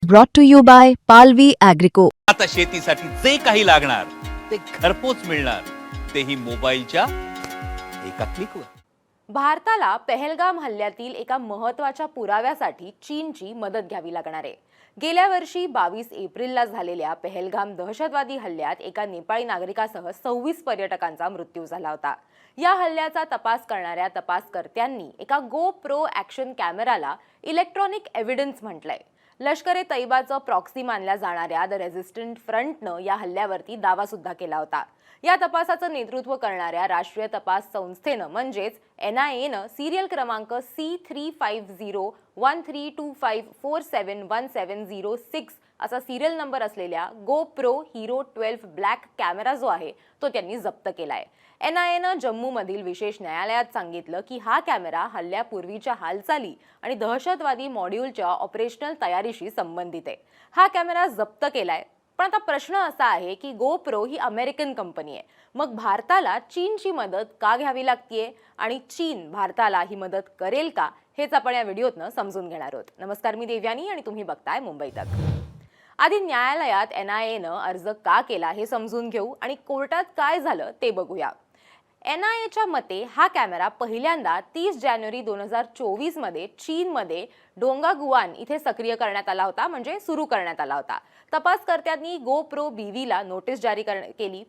brought to you by Palvi Agrico. आता शेतीसाठी जे काही लागणार ते घरपोच मिळणार, तेही मोबाईलच्या एका क्लिकवर. भारताला पहलगाम हल्ल्यातील एका महत्त्वाच्या पुराव्यासाठी चीनची मदत घ्यावी लागणार आहे. गेल्या वर्षी 22 एप्रिलला झालेल्या पहलगाम दहशतवादी हल्ल्यात एका नेपाळी नागरिकासह 26 पर्यटकांचा मृत्यू झाला होता. या हल्ल्याचा तपास करणाऱ्या तपासकर्त्यांनी एका GoPro ॲक्शन कॅमेराला इलेक्ट्रॉनिक एव्हिडन्स म्हटलंय. लष्कर-ए तैयबाचं प्रॉक्सी मानल्या जाणाऱ्या द रेझिस्टंट फ्रंटनं या हल्ल्यावरती दावा सुद्धा केला होता. या तपासाचं नेतृत्व करणाऱ्या राष्ट्रीय तपास संस्थेनं म्हणजेच NIAनं सिरियल क्रमांक C35013254717006 असा सिरियल नंबर असलेल्या GoPro Hero 12 ब्लॅक कॅमेरा जो आहे तो त्यांनी जप्त केलाय. NIAनं जम्मूमधील विशेष न्यायालयात सांगितलं की हा कॅमेरा हल्ल्यापूर्वीच्या हालचाली आणि दहशतवादी मॉड्यूलच्या ऑपरेशनल तयारीशी संबंधित आहे. हा कॅमेरा जप्त केलाय. पण आता प्रश्न असा आहे की GoPro ही अमेरिकन कंपनी आहे, मग भारताला चीनची मदत का घ्यावी लागतीये आणि चीन भारताला ही मदत करेल का, हेच आपण या व्हिडिओतनं समजून घेणार आहोत. नमस्कार, मी देवयानी आणि तुम्ही बघताय मुंबई तक. आधी न्यायालयात NIAनं अर्ज का केला हे समजून घेऊ आणि कोर्टात काय झालं ते बघूया. NIAच्या मते हा कॅमेरा पहिल्यांदा 30 जानेवारी 2024 मध्ये चीनमध्ये डोंगागुआन इथे सक्रिय करण्यात आला होता, म्हणजे सुरू करण्यात आला होता. तपासकर्त्यांनी GoPro BVला नोटीस जारी केली.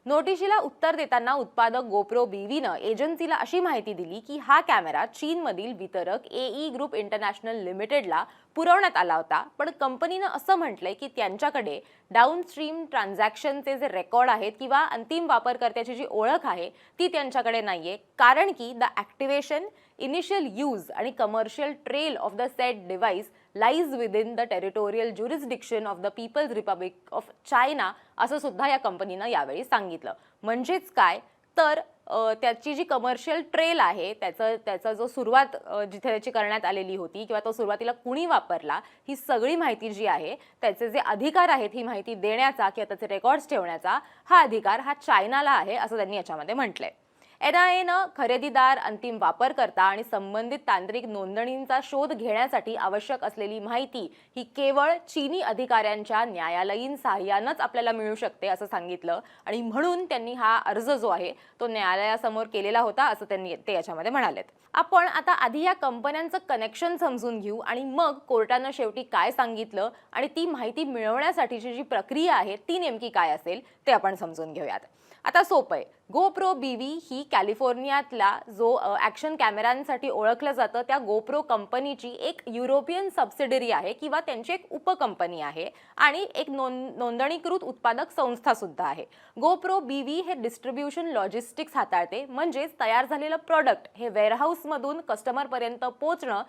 नोटिशीला उत्तर देताना उत्पादक GoPro BVनं एजन्सीला अशी माहिती दिली की हा कॅमेरा चीनमधील वितरक AE ग्रुप इंटरनॅशनल लिमिटेडला पुरवण्यात आला होता, पण कंपनीनं असं म्हटलंय की त्यांच्याकडे डाऊनस्ट्रीम ट्रान्झॅक्शनचे जे रेकॉर्ड आहेत किंवा अंतिम वापरकर्त्याची जी ओळख आहे ती त्यांच्याकडे नाहीये, कारण की द ॲक्टिवेशन, इनिशियल यूज आणि commercial trial of the set device lies within the territorial jurisdiction of the People's Republic of China, असं सुद्धा या कंपनीनं यावेळी सांगितलं. म्हणजेच काय तर त्याची जी कमर्शियल ट्रेल आहे त्याचा जो सुरुवात जिथे त्याची करण्यात आलेली होती किंवा तो सुरुवातीला कुणी वापरला, ही सगळी माहिती जी आहे, त्याचे जे अधिकार आहेत ही माहिती देण्याचा किंवा त्याचे रेकॉर्ड्स ठेवण्याचा हा अधिकार हा चायनाला आहे, असं त्यांनी याच्यामध्ये म्हटलंय. NIAनं खरेदीदार, अंतिम वापरकर्ता आणि संबंधित तांत्रिक नोंदणींचा शोध घेण्यासाठी आवश्यक असलेली माहिती ही केवळ चीनी अधिकाऱ्यांच्या न्यायालयीन सहाय्यानंच आपल्याला मिळू शकते असं सांगितलं आणि म्हणून त्यांनी हा अर्ज जो आहे तो न्यायालयासमोर केलेला होता, असं ते याच्यामध्ये म्हणालेत. आपण आता आधी या कंपन्यांचं कनेक्शन समजून घेऊ आणि मग कोर्टानं शेवटी काय सांगितलं आणि ती माहिती मिळवण्यासाठीची जी प्रक्रिया आहे ती नेमकी काय असेल ते आपण समजून घेऊयात. आता सोपं आहे. GoPro BV ही कॅलिफोर्नियातला जो ॲक्शन कॅमेऱ्यांसाठी ओळखलं जातं त्या GoPro कंपनीची एक युरोपियन सबसिडरी आहे किंवा त्यांची एक उपकंपनी आहे आणि एक नोंदणीकृत उत्पादक संस्था सुद्धा आहे. GoPro BV हे डिस्ट्रीब्युशन लॉजिस्टिक्स हाताळते, म्हणजेच तयार झालेलं प्रॉडक्ट हे वेअरहाऊसमधून कस्टमरपर्यंत पोहोचणं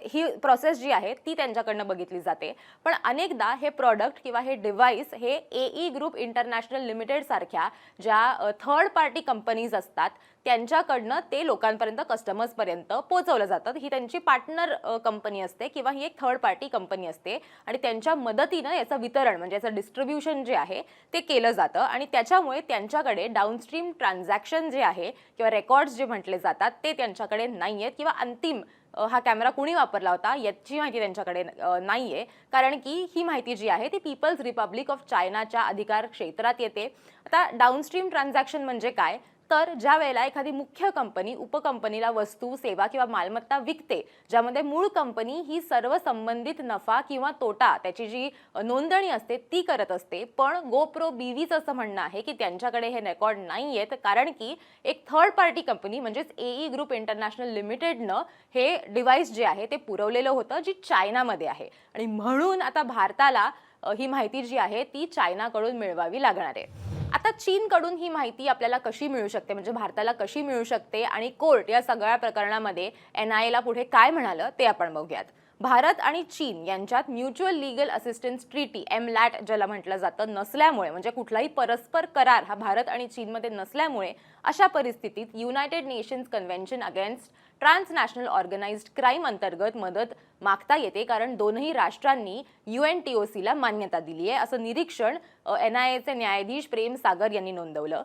ही प्रोसेस जी आहे ती त्यांच्याकडनं बघितली जाते. पण अनेकदा हे प्रॉडक्ट किंवा हे डिव्हाइस हे AE ग्रुप इंटरनॅशनल लिमिटेड सारख्या ज्या थर्ड पार्टी कंपनीज असतात त्यांच्याकडनं ते लोकांपर्यंत, कस्टमर्सपर्यंत पोहोचवलं जातं. ही त्यांची पार्टनर कंपनी असते किंवा ही एक थर्ड पार्टी कंपनी असते आणि त्यांच्या मदतीनं याचं वितरण म्हणजे याचं डिस्ट्रीब्युशन जे आहे ते केलं जातं आणि त्याच्यामुळे त्यांच्याकडे डाऊनस्ट्रीम ट्रान्झॅक्शन जे आहे किंवा रेकॉर्ड्स जे म्हटले जातात ते त्यांच्याकडे नाही आहेत किंवा अंतिम हा कॅमेरा कुणी वापरला होता याची माहिती त्यांच्याकडे नाहीये, कारण की ही माहिती जी आहे ती पीपल्स रिपब्लिक ऑफ चायनाच्या अधिकार क्षेत्रात येते. आता डाऊनस्ट्रीम ट्रान्झॅक्शन म्हणजे काय तर ज्या वेळेला एखादी मुख्य कंपनी उपकंपनीला वस्तू, सेवा किंवा मालमत्ता विकते, ज्यामध्ये मूळ कंपनी ही सर्व संबंधित नफा किंवा तोटा त्याची जी नोंदणी असते ती करत असते, पण GoPro BVचं असं म्हणणं आहे की त्यांच्याकडे हे रेकॉर्ड नाही आहेत, कारण की एक थर्ड पार्टी कंपनी म्हणजेच AE ग्रुप इंटरनॅशनल लिमिटेडनं हे डिव्हाइस जे आहे ते पुरवलेलं होतं, जी चायनामध्ये आहे आणि म्हणून आता भारताला ही माहिती जी आहे ती चायनाकडून मिळवावी लागणार आहे. आता चीनकडून ही माहिती आपल्याला कशी मिळू शकते, म्हणजे भारताला कशी मिळू शकते आणि कोर्ट या सगळ्या प्रकरणामध्ये NIAला पुढे काय म्हणालं ते आपण बघूयात. भारत आणि चीन यांच्यात mutual legal assistance treaty MLAT ज्याला म्हटलं जातं नसल्यामुळे, म्हणजे कुठलाही परस्पर करार हा भारत आणि चीनमध्ये नसल्यामुळे अशा परिस्थितीत United Nations Convention Against Transnational Organised Crime अंतर्गत मदत मागता येते, कारण दोनही राष्ट्रांनी UNTOCला मान्यता दिली आहे, असं निरीक्षण NIAचे न्यायाधीश प्रेम सागर यांनी नोंदवलं.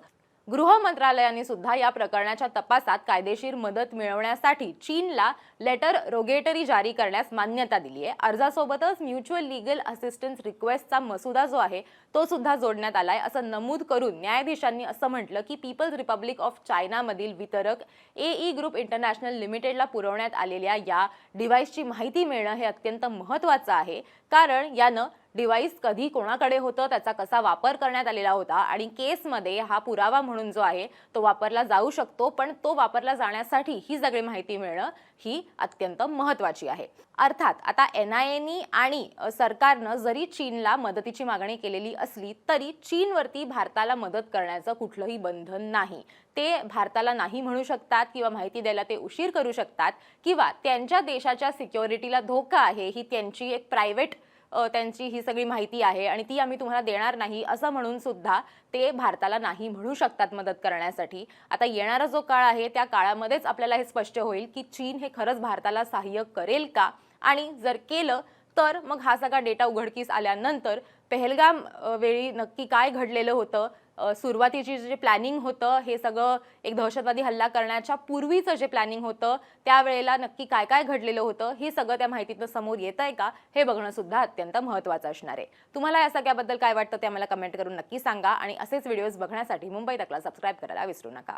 गृह मंत्रालयाने सुद्धा या प्रकरणाच्या तपासात कायदेशीर मदत मिळवण्यासाठी चीनला लेटर रोगेटरी जारी करण्यास मान्यता दिली आहे. अर्जासोबतच म्युच्युअल लीगल असिस्टन्स रिक्वेस्टचा मसुदा जो आहे तो सुद्धा जोडण्यात आलाय असं नमूद करून न्यायाधीशांनी असं म्हटलं की पीपल्स रिपब्लिक ऑफ चायनामधील वितरक एई ग्रुप इंटरनॅशनल लिमिटेडला पुरवण्यात आलेल्या या डिव्हाइसची माहिती मिळणं हे अत्यंत महत्त्वाचं आहे, कारण यानं डिव्हाइस कधी कोणाकडे होतं, त्याचा कसा वापर करण्यात आलेला होता आणि केसमध्ये हा पुरावा म्हणून जो आहे तो वापरला जाऊ शकतो. पण तो वापरला जाण्यासाठी ही सगळी माहिती मिळणं ही अत्यंत महत्त्वाची आहे. अर्थात आता NIA आणि सरकारनं जरी चीनला मदतीची मागणी केलेली असली तरी चीनवरती भारताला मदत करण्याचं कुठलंही बंधन नाही. ते भारताला नाही म्हणू शकतात किंवा माहिती द्यायला ते उशीर करू शकतात किंवा त्यांच्या देशाच्या सिक्युरिटीला धोका आहे ही त्यांची एक प्रायव्हेट त्यांची ही सगळी माहिती आहे आणि ती आम्ही तुम्हाला देणार नाही असं म्हणून सुद्धा ते भारताला नाही म्हणू शकतात मदत करण्यासाठी. आता येणारा जो काळ आहे त्या काळामध्येच आपल्याला हे स्पष्ट होईल की चीन हे खरंच भारताला सहाय्य करेल का, आणि जर केलं तर मग हा सगळा डेटा उघडकीस आल्यानंतर पहलगाम वेळी नक्की काय घडलेलं होतं, सुरुवातीची जे प्लॅनिंग होतं हे सगळं एक दहशतवादी हल्ला करण्याच्या पूर्वीचं जे प्लॅनिंग होतं त्यावेळेला नक्की काय काय घडलेलं होतं हे सगळं त्या माहितीतनं समोर येतंय का हे बघणं सुद्धा अत्यंत महत्त्वाचं असणार आहे. तुम्हाला या सगळ्याबद्दल काय वाटतं ते आम्हाला कमेंट करून नक्की सांगा आणि असेच व्हिडिओज बघण्यासाठी मुंबई तकला सबस्क्राईब करायला विसरू नका.